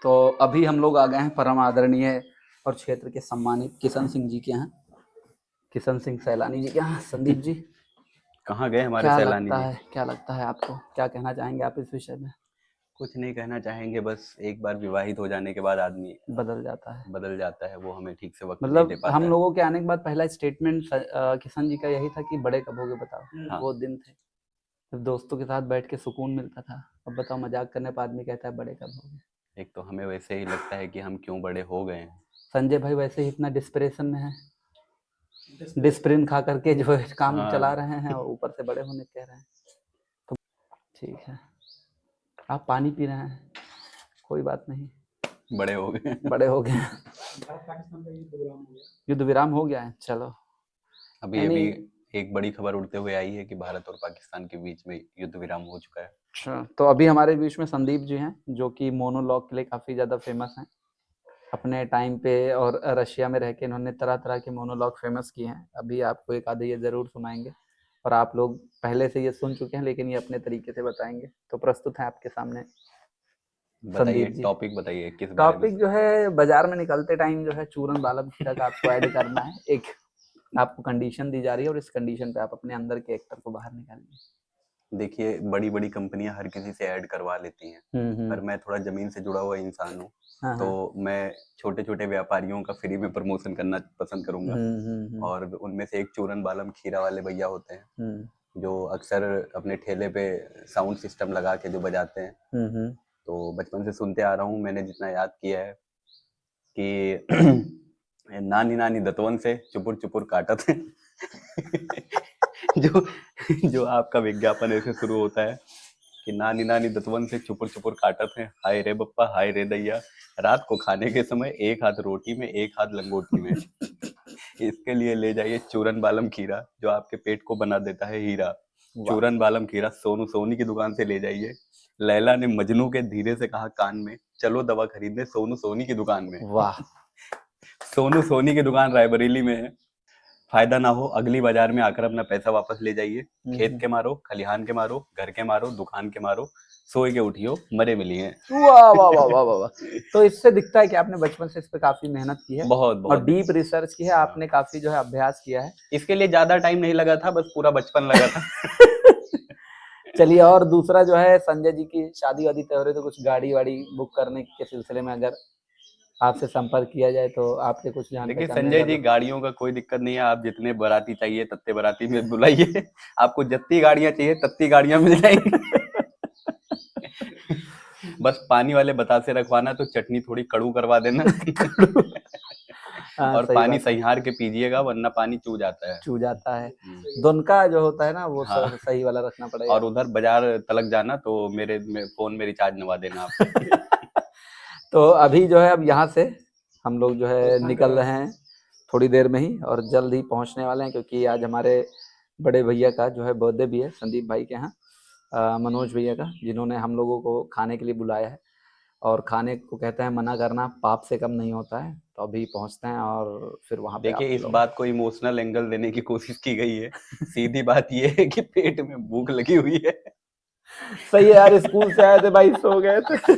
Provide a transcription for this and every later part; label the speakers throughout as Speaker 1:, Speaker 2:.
Speaker 1: तो अभी हम लोग आ गए हैं परम आदरणीय और क्षेत्र के सम्मानित किशन सिंह जी के यहाँ, किशन सिंह सैलानी जी के यहाँ। संदीप जी,
Speaker 2: कहाँ गए हमारे सैलानी जी?
Speaker 1: क्या लगता है आपको, क्या कहना चाहेंगे आप इस विषय में?
Speaker 2: कुछ नहीं कहना चाहेंगे, बस एक बार विवाहित हो जाने के बाद आदमी
Speaker 1: बदल जाता है।
Speaker 2: बदल जाता है, वो हमें ठीक से वक्त नहीं दे
Speaker 1: मतलब
Speaker 2: पाता
Speaker 1: हम
Speaker 2: है।
Speaker 1: लोगों के आने के बाद पहला स्टेटमेंट किशन जी का यही था कि बड़े कब होगे बताओ।
Speaker 2: हाँ।
Speaker 1: वो दिन थे जब दोस्तों के साथ बैठ के सुकून मिलता था। अब बताओ मजाक करने पर आदमी कहता है बड़े कब होगे।
Speaker 2: एक तो हमें वैसे ही लगता है कि हम क्यों बड़े हो गए हैं।
Speaker 1: संजय भाई वैसे ही इतना डिस्प्रेशन में है, डिस्प्रिन खा करके जो है काम चला
Speaker 2: हाँ।
Speaker 1: रहे हैं और ऊपर से बड़े होने कह रहे हैं। तो ठीक है, आप पानी पी रहे हैं, कोई बात नहीं,
Speaker 2: बड़े हो गए।
Speaker 1: बड़े हो गए हैं। युद्ध विराम हो गया है, चलो।
Speaker 2: अभी
Speaker 1: यानी
Speaker 2: एक बड़ी खबर उड़ते हुए आई है कि भारत और पाकिस्तान के बीच में युद्ध विराम हो चुका है।
Speaker 1: अच्छा, तो अभी हमारे बीच में संदीप जी हैं जो कि मोनोलॉग के लिए काफ़ी ज़्यादा फेमस हैं अपने टाइम पे, और रशिया में रह के इन्होंने तरह तरह के मोनोलॉग फेमस किए हैं। अभी आपको एक आधे ये ज़रूर सुनाएंगे, और आप लोग पहले से ये सुन चुके हैं लेकिन ये अपने तरीके से बताएंगे। तो प्रस्तुत है आपके सामने
Speaker 2: बताइए,
Speaker 1: संदीप जी।
Speaker 2: टॉपिक बताइए किस बारे में।
Speaker 1: टॉपिक जो है, बाजार में निकलते टाइम जो है चूरन बालम खीरा का आपको ऐड करना है। एक आपको कंडीशन दी जा रही है और इस कंडीशन पे आप अपने अंदर के एक्टर को बाहर निकालिए।
Speaker 2: देखिए, बड़ी बड़ी कंपनियां हर किसी से ऐड करवा लेती हैं, पर मैं थोड़ा जमीन से जुड़ा हुआ इंसान हूँ,
Speaker 1: हाँ
Speaker 2: तो
Speaker 1: हाँ।
Speaker 2: मैं छोटे छोटे व्यापारियों का फ्री में प्रमोशन करना पसंद करूंगा। और उनमें से एक चूरन बालम खीरा वाले भैया होते हैं जो अक्सर अपने ठेले पे साउंड सिस्टम लगा के जो बजाते हैं। तो बचपन से सुनते आ रहा हूँ, मैंने जितना याद किया है कि नानी नानी दतवन से चुपुर चुपुर काटत है। जो जो आपका विज्ञापन ऐसे शुरू होता है कि नानी नानी दतवन से चुपुर चुपुर काटत है, हाय रे बप्पा हाय रे दैया, रात को खाने के समय एक हाथ रोटी में एक हाथ लंगोटी में। इसके लिए ले जाइए चूरन बालम खीरा, जो आपके पेट को बना देता है हीरा। चूरन बालम खीरा सोनू सोनी की दुकान से ले जाइए। लैला ने मजनू के धीरे से कहा कान में, चलो दवा खरीदने सोनू सोनी की दुकान में।
Speaker 1: वाह।
Speaker 2: सोनू सोनी की दुकान रायबरेली में है। फायदा ना हो अगली बाजार में आकर अपना पैसा वापस ले जाइए। खेत के मारो, खलिहान के मारो, घर के मारो, दुकान के मारो, सोए के उठियो मरे मिली हैं।
Speaker 1: वाह वाह वाह वाह वाह। तो इससे दिखता है कि आपने बचपन से इस पे काफी मेहनत की है
Speaker 2: बहुत
Speaker 1: और
Speaker 2: बहुत
Speaker 1: डीप रिसर्च की है आपने, काफी जो है अभ्यास किया है।
Speaker 2: इसके लिए ज्यादा टाइम नहीं लगा था, बस पूरा बचपन लगा था।
Speaker 1: चलिए, और दूसरा जो है संजय जी की शादी वादी तय हो रही, तो कुछ गाड़ी वाड़ी बुक करने के सिलसिले में अगर आपसे संपर्क किया जाए तो आपके कुछ जान
Speaker 2: देखिए
Speaker 1: पहचान में
Speaker 2: संजय जी,
Speaker 1: अगर।
Speaker 2: गाड़ियों का कोई दिक्कत नहीं है, आप जितने बाराती चाहिए तत्ते बाराती में बुलाइए। आपको जितनी गाड़ियां चाहिए तत्ती गाड़ियां मिल जाएंगी। बस पानी वाले बतासे रखवाना, तो चटनी थोड़ी कड़ू करवा देना।
Speaker 1: हाँ,
Speaker 2: और
Speaker 1: सही
Speaker 2: पानी
Speaker 1: बात है।
Speaker 2: सही हार के पीजिएगा, वरना पानी चू जाता है।
Speaker 1: चू जाता है। दोनका जो होता है ना वो
Speaker 2: हाँ।
Speaker 1: सही वाला रखना
Speaker 2: और
Speaker 1: पड़ेगा।
Speaker 2: उधर बाजार तलक जाना तो मेरे फोन में रिचार्ज नवा देना आप।
Speaker 1: तो अभी जो है, अब यहाँ से हम लोग जो है निकल रहे हैं थोड़ी देर में ही, और जल्द ही पहुँचने वाले हैं, क्योंकि आज हमारे बड़े भैया का जो है बर्थडे भी है, संदीप भाई के यहाँ, मनोज भैया का, जिन्होंने हम लोगों को खाने के लिए बुलाया है। और खाने को कहते हैं मना करना पाप से कम नहीं होता है। तो अभी पहुँचते हैं और फिर वहाँ पे आप
Speaker 2: देखिए, इस
Speaker 1: लोग।
Speaker 2: बात को इमोशनल एंगल देने की कोशिश की गई है। सीधी बात ये है कि पेट में भूख लगी हुई है।
Speaker 1: सही है यार, स्कूल से आए थे भाई, सो गए थे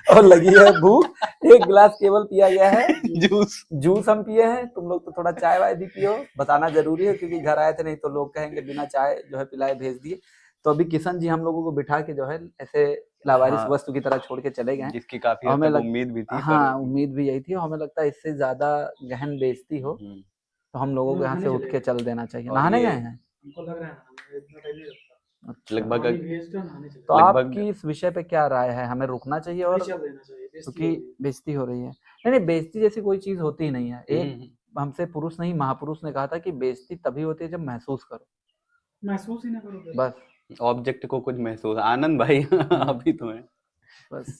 Speaker 1: और लगी है भूख। एक गिलास केवल पिया गया है,
Speaker 2: जूस।
Speaker 1: जूस हम पिए हैं। तुम लोग तो थोड़ा चाय वाय भी पियो, बताना जरूरी है क्योंकि घर आए थे, नहीं तो लोग कहेंगे बिना चाय जो है पिलाए भेज दिए। तो अभी किशन जी हम लोगों को बिठा के जो है ऐसे लावारिस
Speaker 2: हाँ,
Speaker 1: वस्तु की तरह छोड़ के चले गए हैं।
Speaker 2: जिसकी काफी
Speaker 1: और
Speaker 2: हद
Speaker 1: हमें
Speaker 2: तक
Speaker 1: लग
Speaker 2: उम्मीद भी थी, पर
Speaker 1: हाँ, उम्मीद भी यही थी, और हमें लगता है इससे ज्यादा गहन बेइज्जती हो तो हम लोगों को यहाँ से उठ के चल देना चाहिए।
Speaker 2: और
Speaker 1: नहाने
Speaker 2: ये
Speaker 1: गए हैं? अच्छा।
Speaker 2: लगभग
Speaker 1: तो
Speaker 2: लगभग
Speaker 1: आपकी इस विषय पे क्या राय है, हमें रुकना चाहिए? और क्योंकि बेइज्जती हो रही है। नहीं नहीं, बेइज्जती जैसी कोई चीज होती ही नहीं है। एक हमसे पुरुष नहीं महापुरुष ने कहा था कि बेइज्जती तभी होती है जब महसूस करो,
Speaker 3: महसूस ही ना करो फिर।
Speaker 1: बस
Speaker 2: ऑब्जेक्ट को कुछ महसूस, आनंद भाई। अभी तो है।
Speaker 1: बस।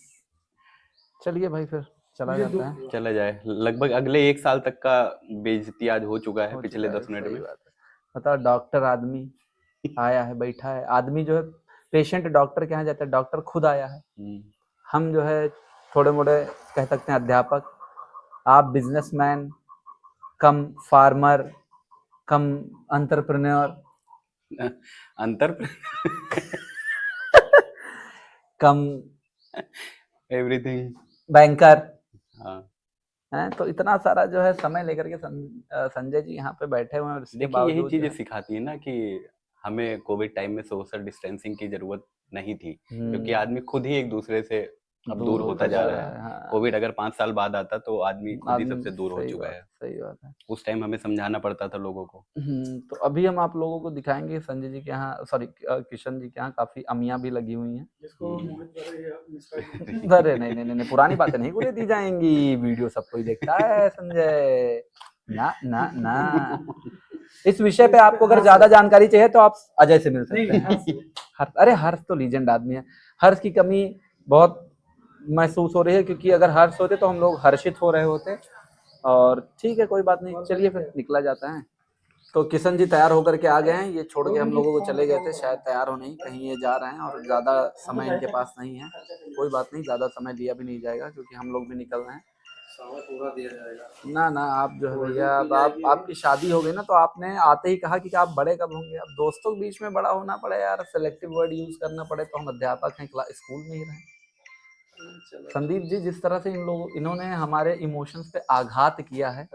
Speaker 1: चलिए भाई, फिर चला जाता है।
Speaker 2: चला जाए, लगभग अगले 1 साल तक का बेइज्जती आज हो चुका है
Speaker 1: हो
Speaker 2: पिछले
Speaker 1: चुका है,
Speaker 2: 10 मिनट
Speaker 1: सही
Speaker 2: में।
Speaker 1: बात है। बताओ, डॉक्टर आदमी आया है, बैठा है आदमी जो है, पेशेंट डॉक्टर के यहाँ जाता है, डॉक्टर खुद आया है। हम जो है थोड़े मोड़े कह सकते हैं अध्यापक, आप बिजनेसमैन कम फार्मर कम एंटरप्रेन्योर
Speaker 2: अंतर।
Speaker 1: कम
Speaker 2: एवरीथिंग।
Speaker 1: बैंकर
Speaker 2: हाँ
Speaker 1: हैं, तो इतना सारा जो है समय लेकर के संजय जी यहाँ पे बैठे हुए हैं, और इसके
Speaker 2: देखिए यही
Speaker 1: बावजूद जो
Speaker 2: चीजें
Speaker 1: है
Speaker 2: सिखाती है ना कि हमें कोविड टाइम में सोशल डिस्टेंसिंग की जरूरत नहीं थी, क्योंकि आदमी खुद ही एक दूसरे से अब दूर होता जा रहा है।
Speaker 1: हाँ,
Speaker 2: कोविड अगर 5 साल बाद आता तो आदमी खुद ही
Speaker 1: आदमी
Speaker 2: सबसे दूर हो
Speaker 1: सही
Speaker 2: चुका
Speaker 1: बात,
Speaker 2: है।
Speaker 1: सही बात है।
Speaker 2: उस टाइम हमें समझाना पड़ता था लोगों को।
Speaker 1: तो अभी हम आप लोगों को दिखाएंगे संजय जी के यहाँ, सॉरी किशन जी के यहाँ काफी अमियाँ भी लगी हुई हैं।
Speaker 3: जिसको मोहित कर रही है इंस्टाग्राम
Speaker 1: अरे नहीं नहीं नहीं, पुरानी बातें नहीं पूरी दी जाएंगी, वीडियो सब कोई देखता है संजय। ना ना ना, इस विषय पे आपको अगर ज्यादा जानकारी चाहिए तो आप अजय से मिल सकते हैं। अरे हर्ष तो लीजेंड आदमी है, हर्ष की कमी बहुत महसूस हो रही है, क्योंकि अगर हर्ष होते तो हम लोग हर्षित हो रहे होते। और ठीक है, कोई बात नहीं, चलिए फिर निकला जाता है। तो किशन जी तैयार होकर के आ गए हैं, ये छोड़ के हम लोगों को चले गए थे, शायद तैयार हो नहीं, कहीं ये जा रहे हैं और ज़्यादा समय इनके पास नहीं है। कोई बात नहीं, ज़्यादा समय लिया भी नहीं जाएगा, क्योंकि हम लोग भी निकल रहे हैं।
Speaker 3: समय पूरा दिया जाएगा।
Speaker 1: ना ना, आप जो है भैया, अब आपकी शादी हो गई ना, तो आपने आते ही कहा कि आप बड़े कब होंगे। अब दोस्तों के बीच में बड़ा होना पड़े यार, सेलेक्टिव वर्ड यूज करना पड़े, तो हम अध्यापक हैं, स्कूल में ही रहें। संदीप जी, जिस तरह से इन्होंने हमारे इमोशंस पे आघात किया है,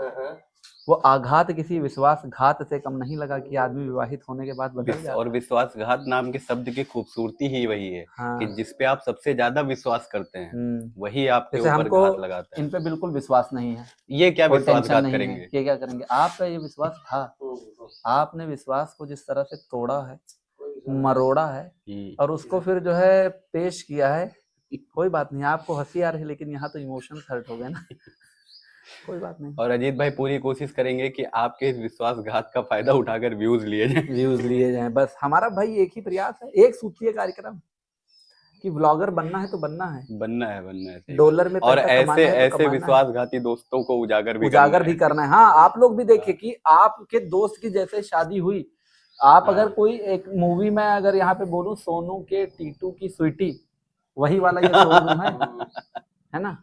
Speaker 1: वो आघात किसी विश्वासघात से कम नहीं लगा कि आदमी विवाहित होने के बाद बदल जाता है।
Speaker 2: और विश्वासघात नाम के शब्द की खूबसूरती ही वही है
Speaker 1: हाँ।
Speaker 2: कि जिस पे आप सबसे ज्यादा विश्वास करते हैं वही आपके
Speaker 1: जैसे
Speaker 2: ऊपर
Speaker 1: हमको
Speaker 2: घात लगाता है।
Speaker 1: इन पे बिल्कुल विश्वास नहीं है,
Speaker 2: ये क्या
Speaker 1: कोई टेंशन
Speaker 2: विश्वासघात
Speaker 1: नहीं है,
Speaker 2: करेंगे?
Speaker 1: ये क्या करेंगे। आपका ये विश्वास था, आपने विश्वास को जिस तरह से तोड़ा है, मरोड़ा है, और उसको फिर जो है पेश किया है। कोई बात नहीं, आपको हंसी आ रही है, लेकिन यहाँ तो इमोशंस हर्ट हो गए ना। कोई बात नहीं।
Speaker 2: और अजीत भाई पूरी कोशिश करेंगे कि आपके इस विश्वासघात का फायदा उठाकर व्यूज लिए जाएं।
Speaker 1: व्यूज लिए जाएं, बस हमारा भाई एक ही प्रयास है, एक सूत्रीय कार्यक्रम, कि ब्लॉगर बनना है तो बनना है,
Speaker 2: बनना है सही
Speaker 1: डॉलर में
Speaker 2: बात। और
Speaker 1: पैसा
Speaker 2: ऐसे
Speaker 1: कमाना है तो
Speaker 2: ऐसे
Speaker 1: कमाना है,
Speaker 2: विश्वासघाती दोस्तों को उजागर भी
Speaker 1: करना है। हाँ, आप लोग भी देखिए कि आपके दोस्त की जैसे शादी हुई, आप अगर कोई एक मूवी में अगर यहाँ पे बोलूं, सोनू के टीटू की स्वीटी, वही वाला ये शोरूम है ना।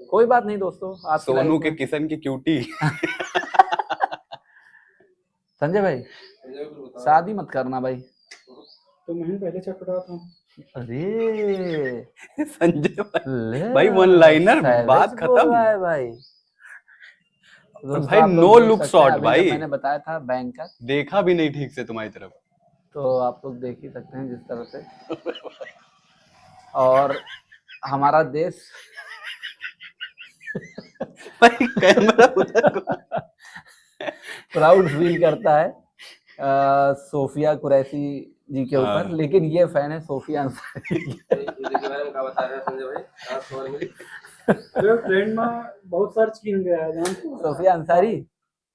Speaker 1: कोई बात नहीं दोस्तों, आप
Speaker 2: सोनू के किशन की क्यूटी।
Speaker 1: संजय भाई, शादी मत करना भाई।
Speaker 3: तो महीने पहले चपटा था।
Speaker 1: अरे
Speaker 2: संजय भाई वन लाइनर, बात खत्म
Speaker 1: है भाई।
Speaker 2: भाई नो लुक शॉट भाई,
Speaker 1: मैंने बताया था बैंकर,
Speaker 2: देखा भी नहीं ठीक से तुम्हारी तरफ,
Speaker 1: तो आप लोग देख ही सकते हैं जिस तरह से। और हमारा देश
Speaker 2: भाई कैमरा उधर
Speaker 1: प्राउड फील करता है सोफिया कुरैशी जी के ऊपर, लेकिन ये फैन है सोफिया अंसारी।
Speaker 3: ट्रेंड में बहुत सर्च किन गया है जान।
Speaker 1: सोफिया अंसारी,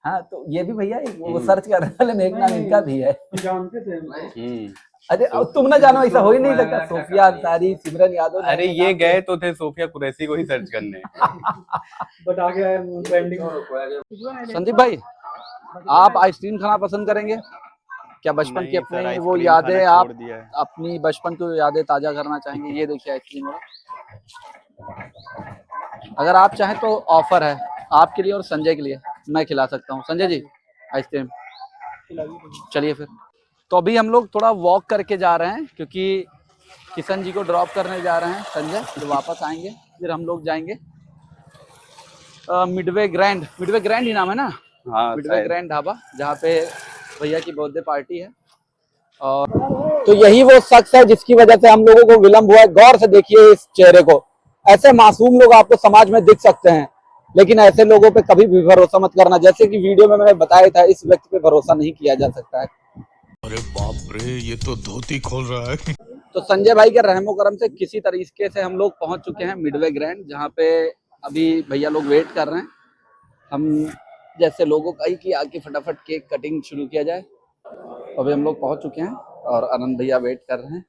Speaker 1: हाँ, तो ये भी भैया वो सर्च करने वाले में एक नाम इनका भी है।
Speaker 3: जानते थे।
Speaker 1: अरे तुम ना जानो, ऐसा हो ही नहीं सकता। सोफिया अंसारी, सिमरन यादव,
Speaker 2: अरे ये गए तो थे सोफिया कुरैशी को ही सर्च करने।
Speaker 3: बट आ गया है ट्रेंडिंग।
Speaker 1: संदीप भाई, आप आइसक्रीम खाना पसंद करेंगे क्या? बचपन की अपनी वो यादें, आप अपनी बचपन की यादें ताजा करना चाहेंगे? ये देखिए आइसक्रीम, अगर आप चाहें तो ऑफर है आपके लिए और संजय के लिए, मैं खिला सकता हूँ। संजय जी आइसक्रीम, चलिए फिर। तो अभी हम लोग थोड़ा वॉक करके जा रहे हैं, क्योंकि किशन जी को ड्रॉप करने जा रहे हैं संजय, फिर वापस आएंगे, फिर हम लोग जाएंगे मिडवे ग्रैंड ही नाम है ना। हाँ, मिडवे ग्रैंड ढाबा, जहाँ पे भैया की बर्थडे पार्टी है। और तो यही वो शख्स है जिसकी वजह से हम लोगों को विलंब हुआ है। गौर से देखिए इस चेहरे को, ऐसे मासूम लोग आपको समाज में दिख सकते हैं, लेकिन ऐसे लोगों पे कभी भी भरोसा मत करना। जैसे कि वीडियो में मैंने बताया था, इस व्यक्ति पे भरोसा नहीं किया जा सकता है।
Speaker 4: अरे बाप रे, ये तो धोती खोल रहा है।
Speaker 1: तो संजय भाई के रहमो करम से किसी तरीके से हम लोग पहुंच चुके हैं मिडवे ग्रैंड, जहाँ पे अभी भैया लोग वेट कर रहे हैं। हम जैसे लोगों का ही कि आके फटाफट केक कटिंग शुरू किया जाए। अभी हम लोग पहुंच चुके हैं और आनंद भैया वेट कर रहे हैं।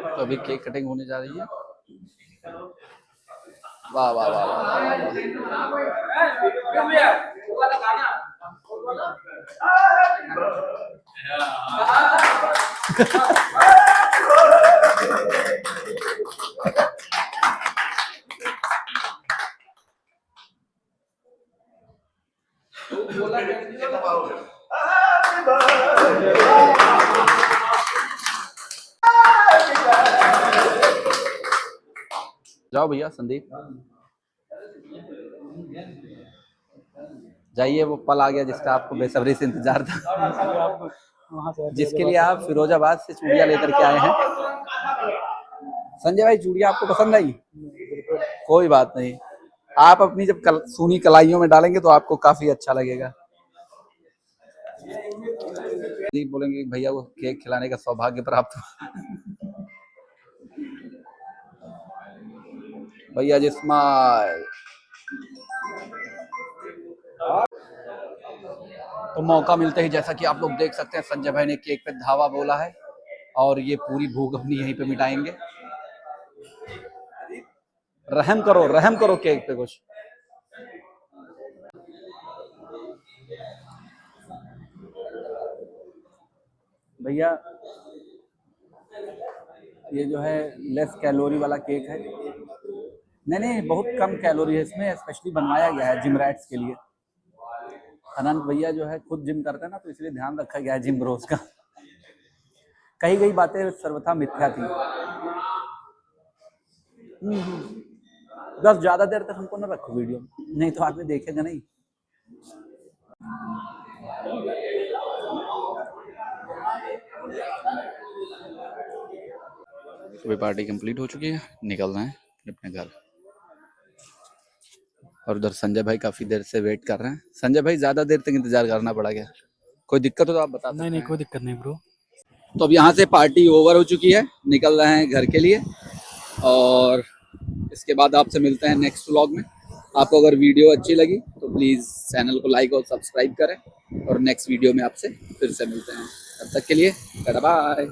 Speaker 1: तो अभी केक कटिंग होने जा रही है। वाह वाह वाह जाओ भैया संदीप, जाइए, वो पल आ गया जिसका आपको बेसब्री से इंतजार था,
Speaker 3: आप वहाँ से
Speaker 1: जिसके लिए आप फिरोजाबाद से चूड़ियां लेकर के आए हैं। संजय भाई चूड़ियां आपको पसंद आई? कोई बात नहीं, आप अपनी जब सूनी कलाइयों में डालेंगे तो आपको काफी अच्छा लगेगा। संदीप बोलेंगे कि भैया को केक खिलाने का सौभाग्य प्राप्त हुआ। भैया जी स्माइल। तो मौका मिलते ही जैसा कि आप लोग देख सकते हैं संजय भाई ने केक पे धावा बोला है और ये पूरी भूख अपनी यहीं पे मिटाएंगे। रहम करो केक पे कुछ। भैया ये जो है लेस कैलोरी वाला केक है। नहीं बहुत कम कैलोरी है इसमें, स्पेशली बनवाया गया है जिम रैट्स के लिए। अनंत भैया जो है खुद जिम करते हैं ना, तो इसलिए ध्यान रखा गया है जिम ब्रोस का। कही गई बातें सर्वथा मिथ्या थी। बस ज्यादा देर तक हमको ना रखो वीडियो, नहीं तो आदमी देखेगा नहीं। सुबह पार्टी कंप्लीट हो चुकी है, निकलना है अपने घर। और उधर संजय भाई काफी देर से वेट कर रहे हैं। संजय भाई ज्यादा देर तक इंतजार करना पड़ा क्या? कोई दिक्कत हो तो आप बता सकते हैं।
Speaker 3: नहीं कोई दिक्कत नहीं ब्रो।
Speaker 1: तो अब यहाँ से पार्टी ओवर हो चुकी है, निकल रहे हैं घर के लिए और इसके बाद आपसे मिलते हैं नेक्स्ट व्लॉग में। आपको अगर वीडियो अच्छी लगी तो प्लीज़ चैनल को लाइक और सब्सक्राइब करें और नेक्स्ट वीडियो में आपसे फिर से मिलते हैं। तब तक के लिए टाटा बाय।